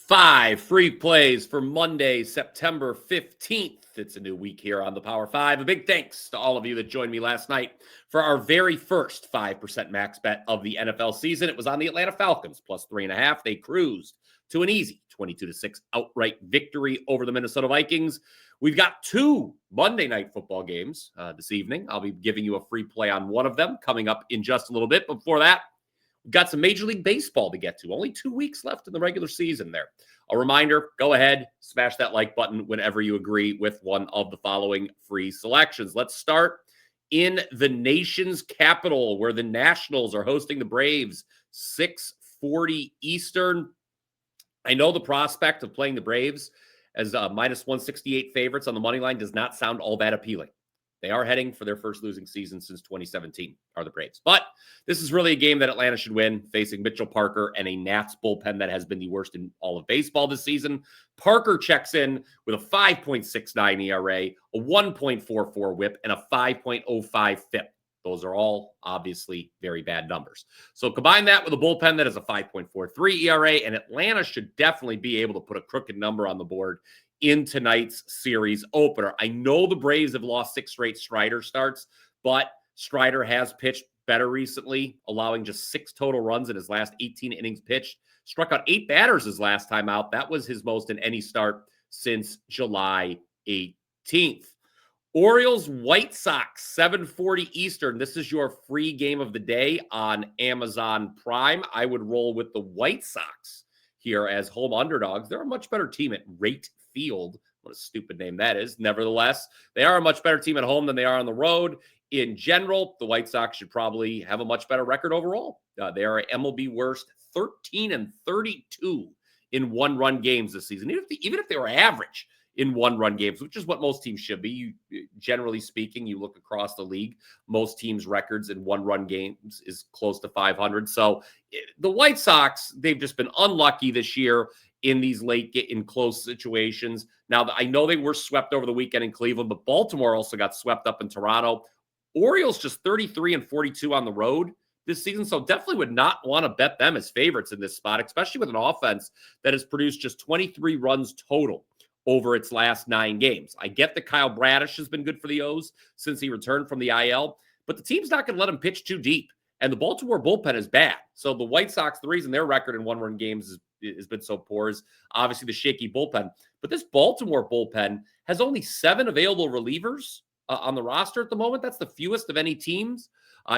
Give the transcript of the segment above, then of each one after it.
5 free plays for Monday, September 15th. It's a new week here on the Power 5. A big thanks to all of you that joined me last night for our very first 5% max bet of the NFL season. It was on the Atlanta Falcons, plus 3.5. They cruised to an easy 22-6 outright victory over the Minnesota Vikings. We've got 2 Monday night football games this evening. I'll be giving you a free play on one of them coming up in just a little bit. Before that, we've got some Major League Baseball to get to. Only 2 weeks left in the regular season there. A reminder, go ahead, smash that like button whenever you agree with one of the following free selections. Let's start in the nation's capital, where the Nationals are hosting the Braves, 6:40 Eastern. I know the prospect of playing the Braves as minus 168 favorites on the money line does not sound all that appealing. They are heading for their first losing season since 2017, are the Braves. But this is really a game that Atlanta should win, facing Mitchell Parker and a Nats bullpen that has been the worst in all of baseball this season. Parker checks in with a 5.69 ERA, a 1.44 whip, and a 5.05 FIP. Those are all obviously very bad numbers. So combine that with a bullpen that has a 5.43 ERA, and Atlanta should definitely be able to put a crooked number on the board in tonight's series opener. I know the Braves have lost 6 straight Strider starts, but Strider has pitched better recently, allowing just 6 total runs in his last 18 innings pitched. Struck out 8 batters his last time out. That was his most in any start since July 18th. Orioles, White Sox, 7:40 Eastern. This is your free game of the day on Amazon Prime. I would roll with the White Sox here as home underdogs. They're a much better team at Raide Field. What a stupid name that is. Nevertheless, they are a much better team at home than they are on the road. In general, the White Sox should probably have a much better record overall. They are MLB worst 13-32 in one-run games this season. Even if they were average in one-run games, which is what most teams should be. Generally speaking, you look across the league, most teams' records in one-run games is close to 500. So the White Sox, they've just been unlucky this year in these in close situations. Now, I know they were swept over the weekend in Cleveland, but Baltimore also got swept up in Toronto. Orioles just 33-42 on the road this season, so definitely would not want to bet them as favorites in this spot, especially with an offense that has produced just 23 runs total over its last 9 games. I get that Kyle Bradish has been good for the O's since he returned from the IL, but the team's not going to let him pitch too deep. And the Baltimore bullpen is bad. So the White Sox, the reason their record in one-run games has been so poor is obviously the shaky bullpen. But this Baltimore bullpen has only 7 available relievers on the roster at the moment. That's the fewest of any teams.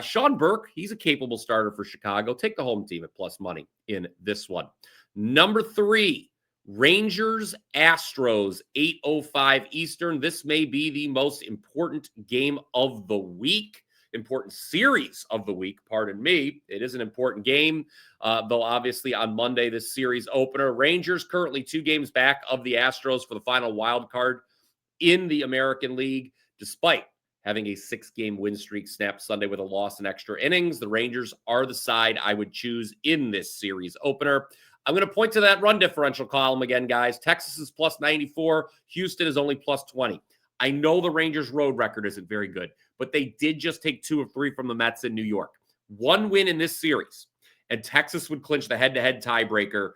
Sean Burke, he's a capable starter for Chicago. Take the home team at plus money in this one. Number 3, Rangers, Astros, 8:05 Eastern. This may be the most important game of the week. Important series of the week, pardon me. It is an important game, though obviously on Monday, this series opener. Rangers currently 2 games back of the Astros for the final wild card in the American League, despite having a 6-game win streak snapped Sunday with a loss in extra innings. The Rangers are the side I would choose in this series opener. I'm going to point to that run differential column again, guys. Texas is plus 94. Houston is only plus 20. I know the Rangers' road record isn't very good, but they did just take 2 of 3 from the Mets in New York. 1 win in this series, and Texas would clinch the head-to-head tiebreaker.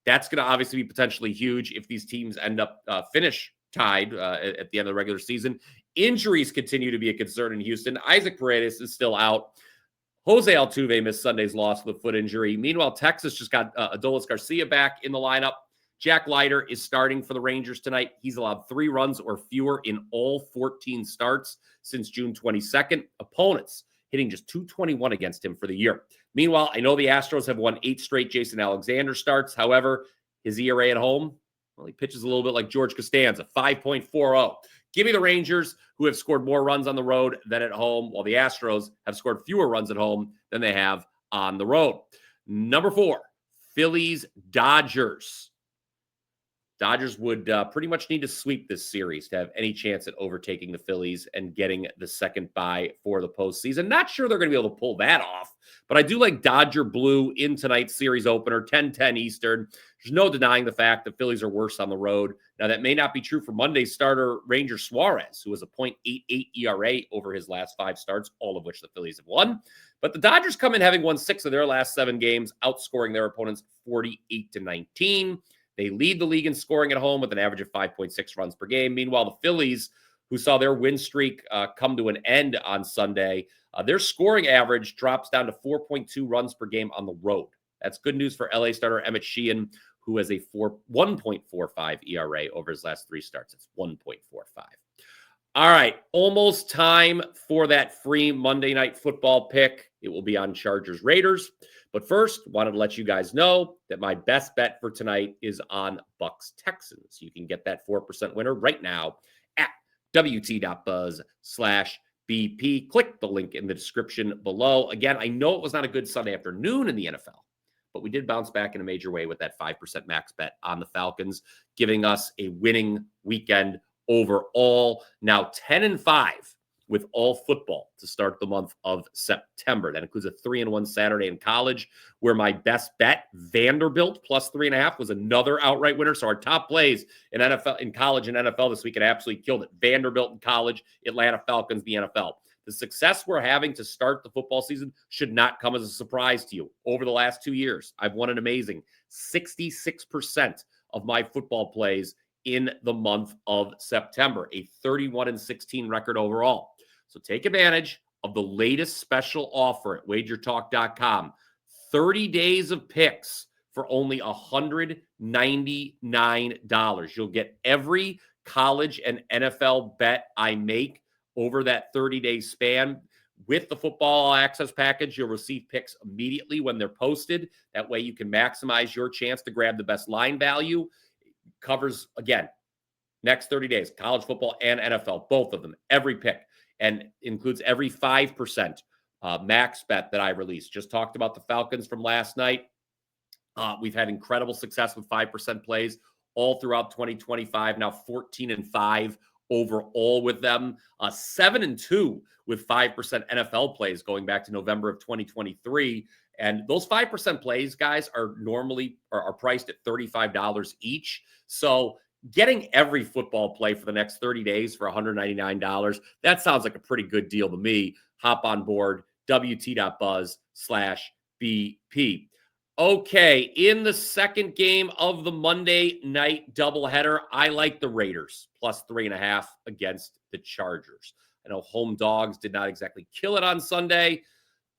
That's going to obviously be potentially huge if these teams end up finish tied at the end of the regular season. Injuries continue to be a concern in Houston. Isaac Paredes is still out. Jose Altuve missed Sunday's loss with a foot injury. Meanwhile, Texas just got Adolis Garcia back in the lineup. Jack Leiter is starting for the Rangers tonight. He's allowed 3 runs or fewer in all 14 starts since June 22nd. Opponents hitting just .221 against him for the year. Meanwhile, I know the Astros have won 8 straight Jason Alexander starts. However, his ERA at home, well, he pitches a little bit like George Costanza, 5.40. Give me the Rangers, who have scored more runs on the road than at home, while the Astros have scored fewer runs at home than they have on the road. Number 4, Phillies, Dodgers. Dodgers would pretty much need to sweep this series to have any chance at overtaking the Phillies and getting the second bye for the postseason. Not sure they're going to be able to pull that off, but I do like Dodger Blue in tonight's series opener, 10-10 Eastern. There's no denying the fact that Phillies are worse on the road. Now, that may not be true for Monday's starter, Ranger Suarez, who has a .88 ERA over his last 5 starts, all of which the Phillies have won. But the Dodgers come in having won 6 of their last 7 games, outscoring their opponents 48-19. They lead the league in scoring at home with an average of 5.6 runs per game. Meanwhile, the Phillies, who saw their win streak come to an end on Sunday, their scoring average drops down to 4.2 runs per game on the road. That's good news for LA starter Emmett Sheehan, who has a 1.45 ERA over his last 3 starts. It's 1.45. All right, almost time for that free Monday Night Football pick. It will be on Chargers Raiders. But first, wanted to let you guys know that my best bet for tonight is on Bucks Texans. You can get that 4% winner right now at wt.buzz/BP. Click the link in the description below. Again, I know it was not a good Sunday afternoon in the NFL, but we did bounce back in a major way with that 5% max bet on the Falcons, giving us a winning weekend overall. Now 10-5 with all football to start the month of September. That includes a 3-1 Saturday in college, where my best bet, Vanderbilt plus 3.5, was another outright winner. So our top plays in college and NFL this week, it absolutely killed it. Vanderbilt in college, Atlanta Falcons, the NFL. The success we're having to start the football season should not come as a surprise to you. Over the last 2 years, I've won an amazing 66% of my football plays in the month of September, a 31-16 record overall. So take advantage of the latest special offer at WagerTalk.com. 30 days of picks for only $199. You'll get every college and NFL bet I make over that 30-day span. With the football access package, you'll receive picks immediately when they're posted. That way you can maximize your chance to grab the best line value. Covers, again, next 30 days, college football and NFL, both of them, every pick, and includes every 5% max bet that I release. Just talked about the Falcons from last night. We've had incredible success with 5% plays all throughout 2025, now 14-5 overall with them, 7-2 with 5% NFL plays going back to November of 2023. And those 5% plays, guys, are normally are priced at $35 each. So getting every football play for the next 30 days for $199, that sounds like a pretty good deal to me. Hop on board, wt.buzz/BP. Okay, in the second game of the Monday night doubleheader, I like the Raiders plus 3.5 against the Chargers. I know home dogs did not exactly kill it on Sunday,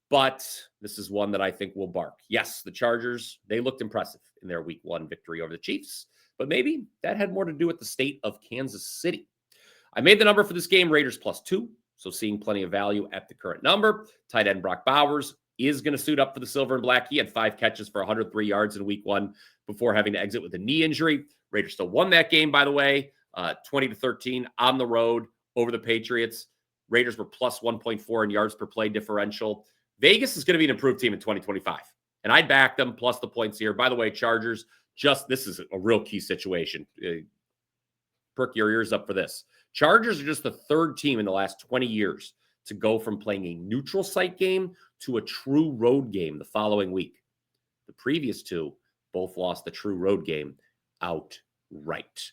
but this is one that I think will bark. Yes, the Chargers, they looked impressive in their week 1 victory over the Chiefs, but maybe that had more to do with the state of Kansas City. I made the number for this game, Raiders plus 2, so seeing plenty of value at the current number. Tight end Brock Bowers is going to suit up for the silver and black. He had 5 catches for 103 yards in week 1 before having to exit with a knee injury. Raiders still won that game, by the way, 20-13 on the road over the Patriots. Raiders were plus 1.4 in yards per play differential. Vegas is going to be an improved team in 2025, and I'd back them plus the points here. By the way, Chargers, this is a real key situation. Perk your ears up for this. Chargers are just the 3rd team in the last 20 years to go from playing a neutral site game to a true road game the following week. The previous 2 both lost the true road game outright.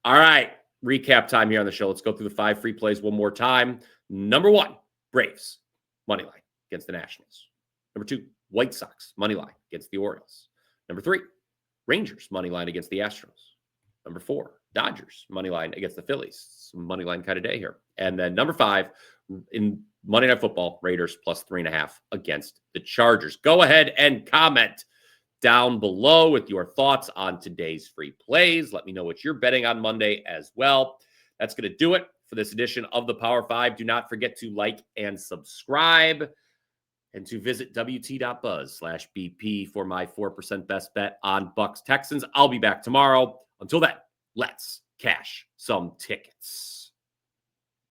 All right, recap time here on the show. Let's go through the 5 free plays one more time. Number 1, Braves, moneyline against the Nationals. Number 2, White Sox, moneyline against the Orioles. Number 3, Rangers, moneyline against the Astros. Number 4, Dodgers, moneyline against the Phillies. Some moneyline kind of day here. And then number 5, in Monday Night Football, Raiders plus 3.5 against the Chargers. Go ahead and comment down below with your thoughts on today's free plays. Let me know what you're betting on Monday as well. That's going to do it for this edition of the Power 5. Do not forget to like and subscribe, and to visit wt.buzz/BP for my 4% best bet on Bucks Texans. I'll be back tomorrow. Until then, let's cash some tickets.